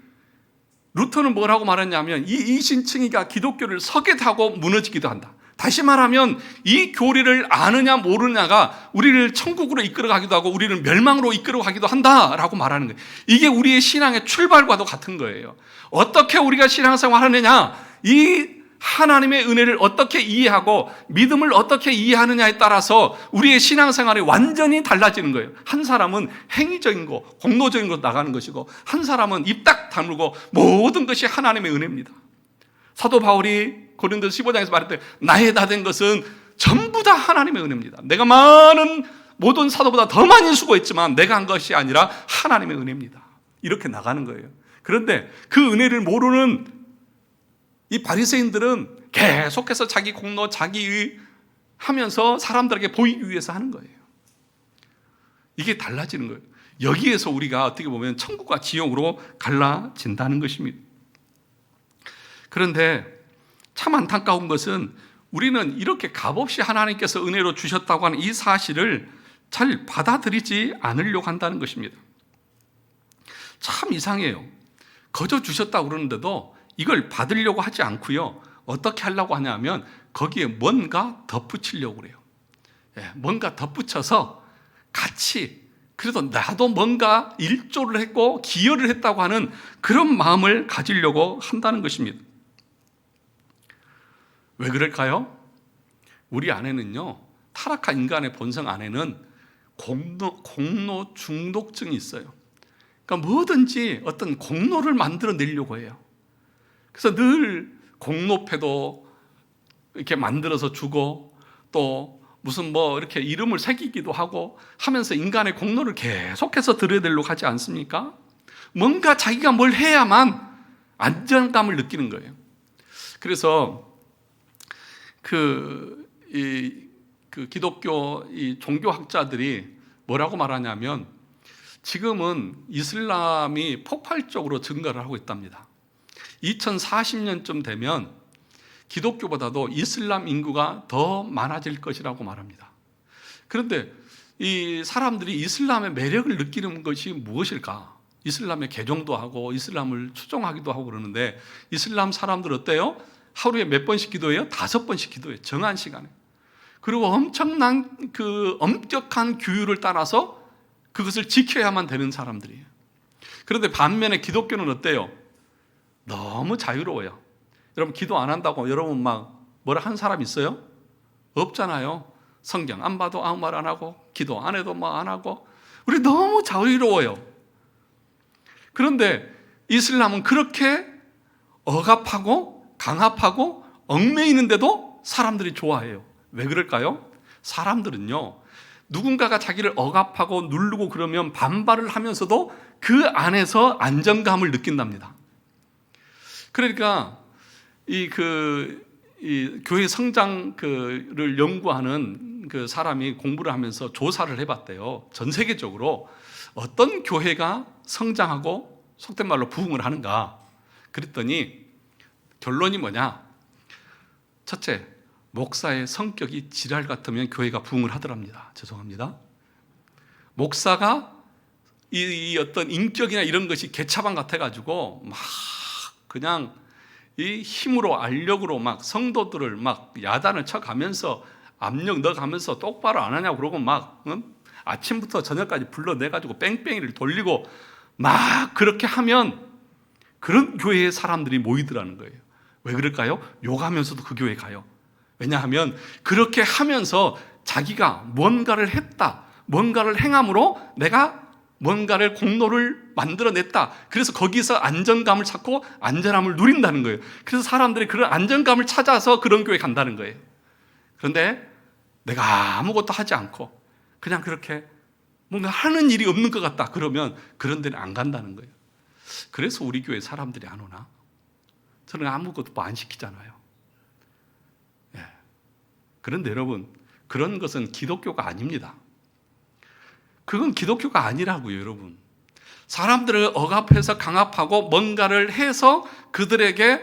루터는 뭐라고 말했냐면 이 신칭이가 기독교를 서게하고 무너지기도 한다. 다시 말하면 이 교리를 아느냐 모르느냐가 우리를 천국으로 이끌어가기도 하고 우리를 멸망으로 이끌어가기도 한다라고 말하는 거예요. 이게 우리의 신앙의 출발과도 같은 거예요. 어떻게 우리가 신앙생활 하느냐, 이 하나님의 은혜를 어떻게 이해하고 믿음을 어떻게 이해하느냐에 따라서 우리의 신앙생활이 완전히 달라지는 거예요. 한 사람은 행위적인 거, 공로적인 거 나가는 것이고, 한 사람은 입 딱 다물고 모든 것이 하나님의 은혜입니다. 사도 바울이 고린도서 15장에서 말했듯 나의 다 된 것은 전부 다 하나님의 은혜입니다. 내가 많은 모든 사도보다 더 많이 수고했지만 내가 한 것이 아니라 하나님의 은혜입니다. 이렇게 나가는 거예요. 그런데 그 은혜를 모르는 이 바리새인들은 계속해서 자기 공로, 자기 하면서 사람들에게 보이기 위해서 하는 거예요. 이게 달라지는 거예요. 여기에서 우리가 어떻게 보면 천국과 지옥으로 갈라진다는 것입니다. 그런데 참 안타까운 것은 우리는 이렇게 값없이 하나님께서 은혜로 주셨다고 하는 이 사실을 잘 받아들이지 않으려고 한다는 것입니다. 참 이상해요. 거저 주셨다고 그러는데도 이걸 받으려고 하지 않고요. 어떻게 하려고 하냐면 거기에 뭔가 덧붙이려고 그래요. 뭔가 덧붙여서 같이 그래도 나도 뭔가 일조를 했고 기여를 했다고 하는 그런 마음을 가지려고 한다는 것입니다. 왜 그럴까요? 우리 안에는요, 타락한 인간의 본성 안에는 공로 중독증이 있어요. 그러니까 뭐든지 어떤 공로를 만들어내려고 해요. 그래서 늘 공로패도 이렇게 만들어서 주고 또 무슨 뭐 이렇게 이름을 새기기도 하고 하면서 인간의 공로를 계속해서 드러내려고 하지 않습니까? 뭔가 자기가 뭘 해야만 안정감을 느끼는 거예요. 그래서 그 기독교 이 종교학자들이 뭐라고 말하냐면 지금은 이슬람이 폭발적으로 증가를 하고 있답니다. 2040년쯤 되면 기독교보다도 이슬람 인구가 더 많아질 것이라고 말합니다. 그런데 이 사람들이 이슬람의 매력을 느끼는 것이 무엇일까? 이슬람의 개종도 하고 이슬람을 추종하기도 하고 그러는데 이슬람 사람들 어때요? 하루에 몇 번씩 기도해요? 5번씩 기도해요. 정한 시간에. 그리고 엄청난 그 엄격한 규율을 따라서 그것을 지켜야만 되는 사람들이에요. 그런데 반면에 기독교는 어때요? 너무 자유로워요. 여러분 기도 안 한다고 여러분 막 뭐라 한 사람 있어요? 없잖아요. 성경 안 봐도 아무 말 안 하고 기도 안 해도 뭐 안 하고 우리 너무 자유로워요. 그런데 이슬람은 그렇게 억압하고 강압하고 얽매이는데도 사람들이 좋아해요. 왜 그럴까요? 사람들은요, 누군가가 자기를 억압하고 누르고 그러면 반발을 하면서도 그 안에서 안정감을 느낀답니다. 그러니까 이 교회 성장을 연구하는 그 사람이 공부를 하면서 조사를 해봤대요. 전 세계적으로 어떤 교회가 성장하고 속된 말로 부흥을 하는가. 그랬더니 결론이 뭐냐? 첫째, 목사의 성격이 지랄 같으면 교회가 부흥을 하더랍니다. 죄송합니다. 목사가 이 어떤 인격이나 이런 것이 개차반 같아가지고 막 그냥 이 힘으로 알력으로 막 성도들을 막 야단을 쳐가면서 압력 넣어가면서 똑바로 안 하냐고 그러고 막 아침부터 저녁까지 불러내가지고 뺑뺑이를 돌리고 막 그렇게 하면 그런 교회의 사람들이 모이더라는 거예요. 왜 그럴까요? 욕하면서도 그 교회 가요. 왜냐하면 그렇게 하면서 자기가 뭔가를 했다, 뭔가를 행함으로 내가 뭔가를 공로를 만들어냈다. 그래서 거기서 안정감을 찾고 안전함을 누린다는 거예요. 그래서 사람들이 그런 안정감을 찾아서 그런 교회 간다는 거예요. 그런데 내가 아무것도 하지 않고 그냥 그렇게 뭔가 하는 일이 없는 것 같다 그러면 그런 데는 안 간다는 거예요. 그래서 우리 교회 사람들이 안 오나? 저는 아무것도 안 시키잖아요. 그런데 여러분, 그런 것은 기독교가 아닙니다. 그건 기독교가 아니라고요, 여러분. 사람들을 억압해서 강압하고 뭔가를 해서 그들에게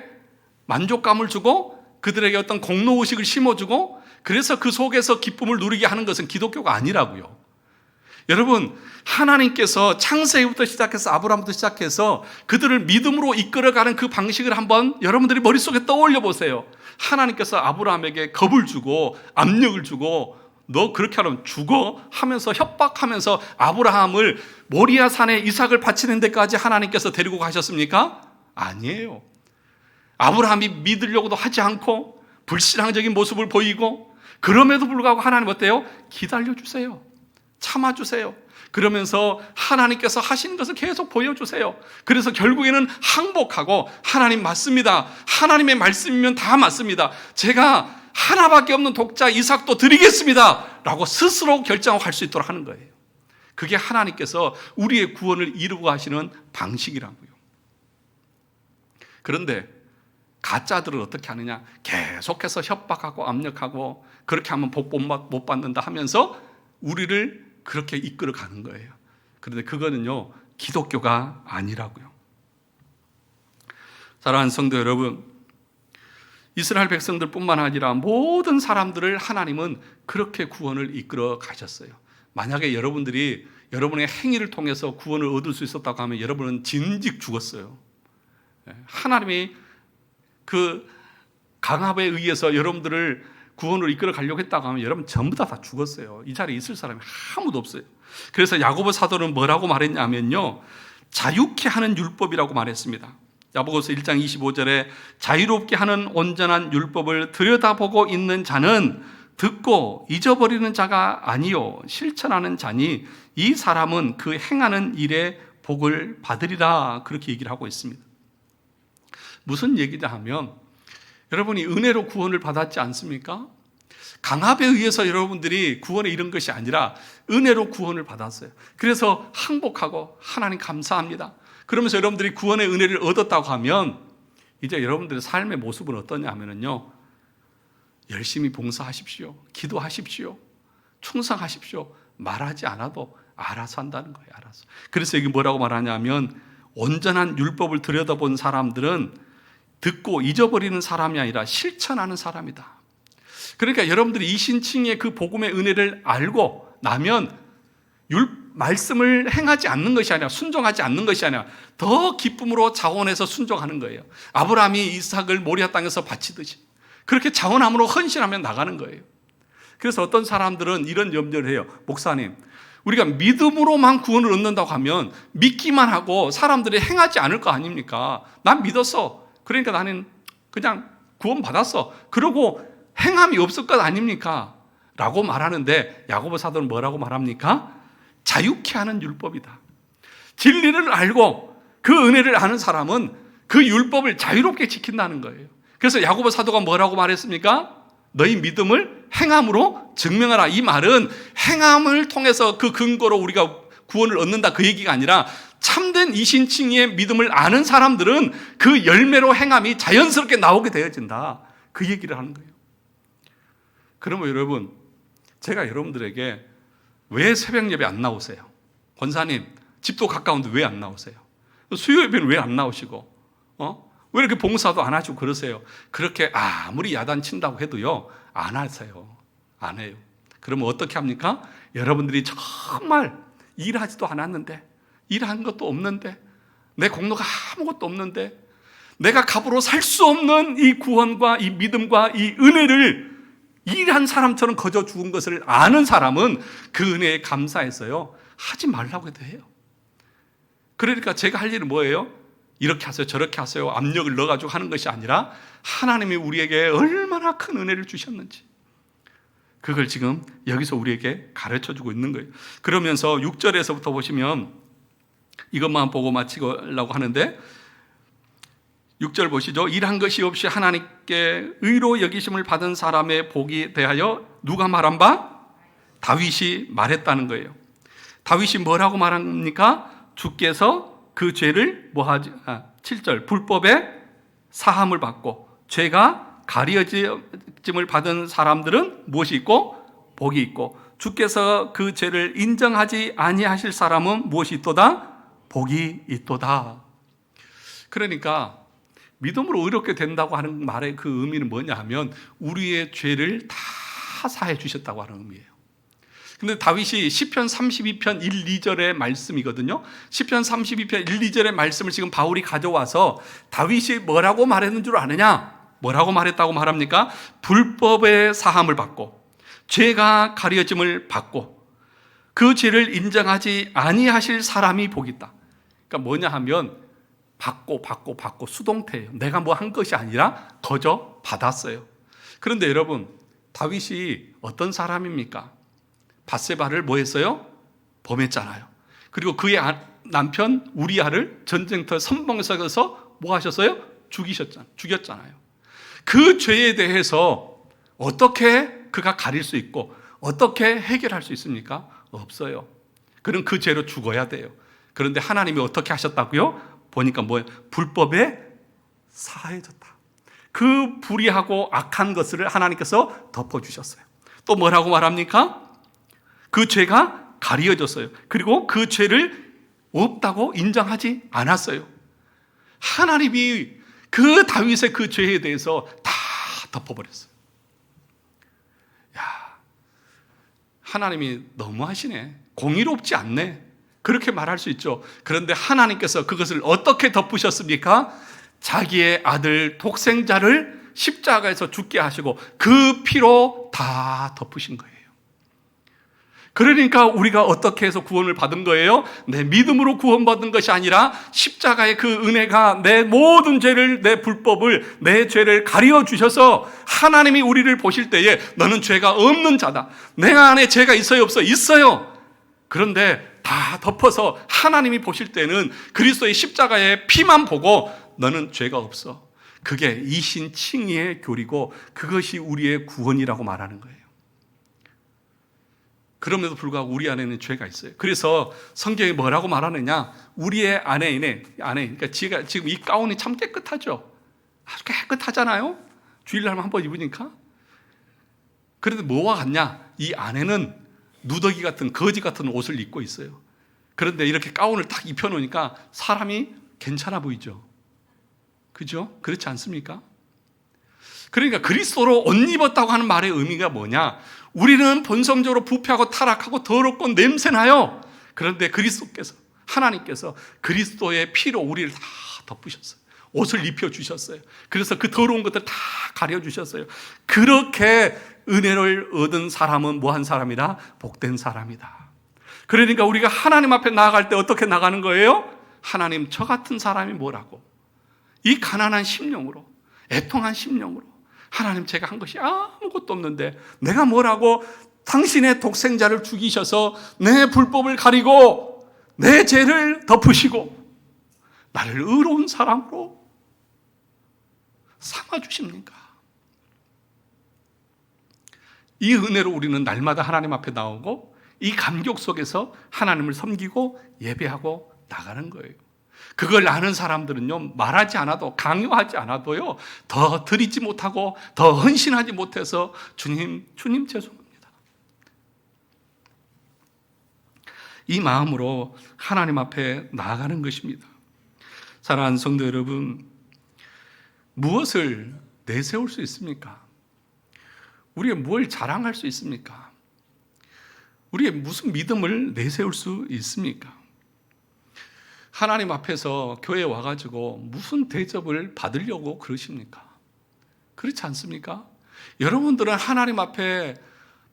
만족감을 주고 그들에게 어떤 공로의식을 심어주고 그래서 그 속에서 기쁨을 누리게 하는 것은 기독교가 아니라고요. 여러분, 하나님께서 창세기부터 시작해서 아브라함부터 시작해서 그들을 믿음으로 이끌어가는 그 방식을 한번 여러분들이 머릿속에 떠올려 보세요. 하나님께서 아브라함에게 겁을 주고 압력을 주고 너 그렇게 하면 죽어 하면서 협박하면서 아브라함을 모리아 산에 이삭을 바치는 데까지 하나님께서 데리고 가셨습니까? 아니에요. 아브라함이 믿으려고도 하지 않고 불신앙적인 모습을 보이고 그럼에도 불구하고 하나님 어때요? 기다려주세요. 참아주세요. 그러면서 하나님께서 하신 것을 계속 보여주세요. 그래서 결국에는 항복하고 하나님 맞습니다. 하나님의 말씀이면 다 맞습니다. 제가 하나밖에 없는 독자 이삭도 드리겠습니다 라고 스스로 결정하고 할 수 있도록 하는 거예요. 그게 하나님께서 우리의 구원을 이루고 하시는 방식이라고요. 그런데 가짜들은 어떻게 하느냐? 계속해서 협박하고 압력하고 그렇게 하면 복 못 받는다 하면서 우리를 그렇게 이끌어 가는 거예요. 그런데 그거는요, 기독교가 아니라고요. 사랑하는 성도 여러분, 이스라엘 백성들뿐만 아니라 모든 사람들을 하나님은 그렇게 구원을 이끌어 가셨어요. 만약에 여러분들이 여러분의 행위를 통해서 구원을 얻을 수 있었다고 하면 여러분은 진즉 죽었어요. 하나님이 그 강압에 의해서 여러분들을 구원으로 이끌어 가려고 했다고 하면 여러분 전부 다 죽었어요. 이 자리에 있을 사람이 아무도 없어요. 그래서 야고보 사도는 뭐라고 말했냐면요, 자유케 하는 율법이라고 말했습니다. 야고보서 1장 25절에 자유롭게 하는 온전한 율법을 들여다보고 있는 자는 듣고 잊어버리는 자가 아니요 실천하는 자니 이 사람은 그 행하는 일에 복을 받으리라, 그렇게 얘기를 하고 있습니다. 무슨 얘기냐 하면, 여러분이 은혜로 구원을 받았지 않습니까? 강압에 의해서 여러분들이 구원에 이른 것이 아니라 은혜로 구원을 받았어요. 그래서 항복하고 하나님 감사합니다. 그러면서 여러분들이 구원의 은혜를 얻었다고 하면 이제 여러분들의 삶의 모습은 어떠냐 하면요, 열심히 봉사하십시오, 기도하십시오, 충성하십시오, 말하지 않아도 알아서 한다는 거예요. 알아서. 그래서 여기 뭐라고 말하냐면, 온전한 율법을 들여다본 사람들은 듣고 잊어버리는 사람이 아니라 실천하는 사람이다. 그러니까 여러분들이 이신칭의 그 복음의 은혜를 알고 나면 말씀을 행하지 않는 것이 아니라, 순종하지 않는 것이 아니라 더 기쁨으로 자원해서 순종하는 거예요. 아브라함이 이삭을 모리아 땅에서 바치듯이 그렇게 자원함으로 헌신하며 나가는 거예요. 그래서 어떤 사람들은 이런 염려를 해요. 목사님, 우리가 믿음으로만 구원을 얻는다고 하면 믿기만 하고 사람들이 행하지 않을 거 아닙니까? 난 믿었어, 그러니까 나는 그냥 구원 받았어, 그러고 행함이 없을 것 아닙니까? 라고 말하는데, 야고보 사도는 뭐라고 말합니까? 자유케 하는 율법이다. 진리를 알고 그 은혜를 아는 사람은 그 율법을 자유롭게 지킨다는 거예요. 그래서 야고보 사도가 뭐라고 말했습니까? 너희 믿음을 행함으로 증명하라. 이 말은 행함을 통해서 그 근거로 우리가 구원을 얻는다, 그 얘기가 아니라 참된 이신칭의 믿음을 아는 사람들은 그 열매로 행함이 자연스럽게 나오게 되어진다, 그 얘기를 하는 거예요. 그러면 여러분, 제가 여러분들에게 왜 새벽 예배 안 나오세요? 권사님, 집도 가까운데 왜 안 나오세요? 수요 예배는 왜 안 나오시고, 왜 이렇게 봉사도 안 하시고 그러세요? 그렇게 아무리 야단친다고 해도요, 안 하세요. 안 해요. 그러면 어떻게 합니까? 여러분들이 정말 일하지도 않았는데, 일한 것도 없는데, 내 공로가 아무것도 없는데, 내가 값으로 살 수 없는 이 구원과 이 믿음과 이 은혜를 일한 사람처럼 거저 죽은 것을 아는 사람은 그 은혜에 감사해서요, 하지 말라고 해도 해요. 그러니까 제가 할 일은 뭐예요? 이렇게 하세요, 저렇게 하세요, 압력을 넣어가지고 하는 것이 아니라 하나님이 우리에게 얼마나 큰 은혜를 주셨는지, 그걸 지금 여기서 우리에게 가르쳐주고 있는 거예요. 그러면서 6절에서부터 보시면, 이것만 보고 마치려고 하는데 6절 보시죠. 일한 것이 없이 하나님께 의로 여기심을 받은 사람의 복에 대하여 누가 말한 바? 다윗이 말했다는 거예요. 다윗이 뭐라고 말합니까? 주께서 그 죄를 뭐하지? 7절, 불법의 사함을 받고 죄가 가려짐을 받은 사람들은 무엇이 있고? 복이 있고, 주께서 그 죄를 인정하지 아니하실 사람은 무엇이 있도다? 복이 있도다. 그러니까 믿음으로 의롭게 된다고 하는 말의 그 의미는 뭐냐 하면, 우리의 죄를 다 사해 주셨다고 하는 의미예요. 근데 다윗이 시편 32편 1, 2절의 말씀이거든요. 시편 32편 1, 2절의 말씀을 지금 바울이 가져와서 다윗이 뭐라고 말했는 줄 아느냐? 뭐라고 말했다고 말합니까? 불법의 사함을 받고 죄가 가려짐을 받고 그 죄를 인정하지 아니하실 사람이 복이 있다. 그러니까 뭐냐 하면 받고 수동태예요. 내가 뭐 한 것이 아니라 거저 받았어요. 그런데 여러분, 다윗이 어떤 사람입니까? 밧세바를 뭐 했어요? 범했잖아요. 그리고 그의 남편 우리아를 전쟁터 선봉석에서 뭐 하셨어요? 죽였잖아요. 그 죄에 대해서 어떻게 그가 가릴 수 있고 어떻게 해결할 수 있습니까? 없어요. 그는 그 죄로 죽어야 돼요. 그런데 하나님이 어떻게 하셨다고요? 보니까 뭐예요? 불법에 사해졌다. 그 불의하고 악한 것을 하나님께서 덮어주셨어요. 또 뭐라고 말합니까? 그 죄가 가려졌어요. 그리고 그 죄를 없다고 인정하지 않았어요. 하나님이 그 다윗의 그 죄에 대해서 다 덮어버렸어요. 야, 하나님이 너무하시네. 공의롭지 않네. 그렇게 말할 수 있죠. 그런데 하나님께서 그것을 어떻게 덮으셨습니까? 자기의 아들 독생자를 십자가에서 죽게 하시고 그 피로 다 덮으신 거예요. 그러니까 우리가 어떻게 해서 구원을 받은 거예요? 내 믿음으로 구원받은 것이 아니라 십자가의 그 은혜가 내 모든 죄를, 내 불법을, 내 죄를 가려 주셔서 하나님이 우리를 보실 때에 너는 죄가 없는 자다. 내 안에 죄가 있어요, 없어요? 있어요. 그런데 다 덮어서 하나님이 보실 때는 그리스도의 십자가의 피만 보고 너는 죄가 없어. 그게 이신칭의의 교리고 그것이 우리의 구원이라고 말하는 거예요. 그럼에도 불구하고 우리 안에는 죄가 있어요. 그래서 성경이 뭐라고 말하느냐? 우리의 안에, 그러니까 지금 이 가운이 참 깨끗하죠? 아주 깨끗하잖아요? 주일날 한번 입으니까. 그런데 뭐와 같냐? 이 안에는 누더기 같은, 거지 같은 옷을 입고 있어요. 그런데 이렇게 가운을 딱 입혀놓으니까 사람이 괜찮아 보이죠? 그죠? 그렇지 않습니까? 그러니까 그리스도로 옷 입었다고 하는 말의 의미가 뭐냐? 우리는 본성적으로 부패하고 타락하고 더럽고 냄새나요. 그런데 그리스도께서, 하나님께서 그리스도의 피로 우리를 다 덮으셨어요. 옷을 입혀주셨어요. 그래서 그 더러운 것들 다 가려주셨어요. 그렇게 은혜를 얻은 사람은 뭐한 사람이라? 복된 사람이다. 그러니까 우리가 하나님 앞에 나아갈 때 어떻게 나가는 거예요? 하나님, 저 같은 사람이 뭐라고? 이 가난한 심령으로, 애통한 심령으로, 하나님, 제가 한 것이 아무것도 없는데 내가 뭐라고? 당신의 독생자를 죽이셔서 내 불법을 가리고 내 죄를 덮으시고 나를 의로운 사람으로 삼아주십니까? 이 은혜로 우리는 날마다 하나님 앞에 나오고 이 감격 속에서 하나님을 섬기고 예배하고 나가는 거예요. 그걸 아는 사람들은요, 말하지 않아도, 강요하지 않아도요, 더 드리지 못하고 더 헌신하지 못해서 주님 죄송합니다. 이 마음으로 하나님 앞에 나아가는 것입니다. 사랑하는 성도 여러분, 무엇을 내세울 수 있습니까? 우리가 뭘 자랑할 수 있습니까? 우리의 무슨 믿음을 내세울 수 있습니까? 하나님 앞에서 교회에 와가지고 무슨 대접을 받으려고 그러십니까? 그렇지 않습니까? 여러분들은 하나님 앞에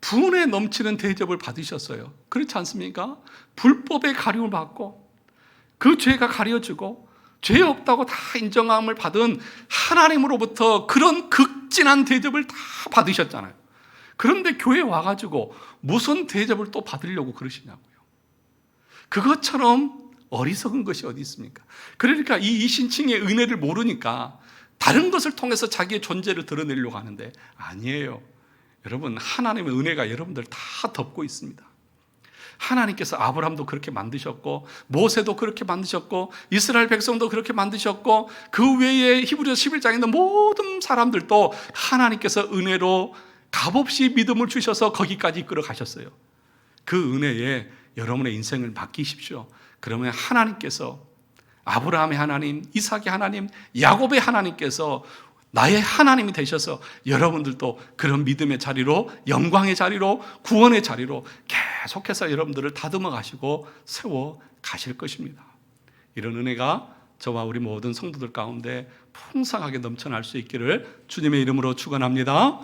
분에 넘치는 대접을 받으셨어요. 그렇지 않습니까? 불법의 가림을 받고 그 죄가 가려지고 죄 없다고 다 인정함을 받은 하나님으로부터 그런 극진한 대접을 다 받으셨잖아요. 그런데 교회에 와가지고 무슨 대접을 또 받으려고 그러시냐고요. 그것처럼 어리석은 것이 어디 있습니까? 그러니까 이 이신칭의 은혜를 모르니까 다른 것을 통해서 자기의 존재를 드러내려고 하는데 아니에요. 여러분, 하나님의 은혜가 여러분들 다 덮고 있습니다. 하나님께서 아브라함도 그렇게 만드셨고 모세도 그렇게 만드셨고 이스라엘 백성도 그렇게 만드셨고 그 외에 히브리서 11장에 있는 모든 사람들도 하나님께서 은혜로 값없이 믿음을 주셔서 거기까지 이끌어 가셨어요. 그 은혜에 여러분의 인생을 맡기십시오. 그러면 하나님께서, 아브라함의 하나님, 이삭의 하나님, 야곱의 하나님께서 나의 하나님이 되셔서 여러분들도 그런 믿음의 자리로, 영광의 자리로, 구원의 자리로 계속해서 여러분들을 다듬어 가시고 세워 가실 것입니다. 이런 은혜가 저와 우리 모든 성도들 가운데 풍성하게 넘쳐날 수 있기를 주님의 이름으로 축원합니다.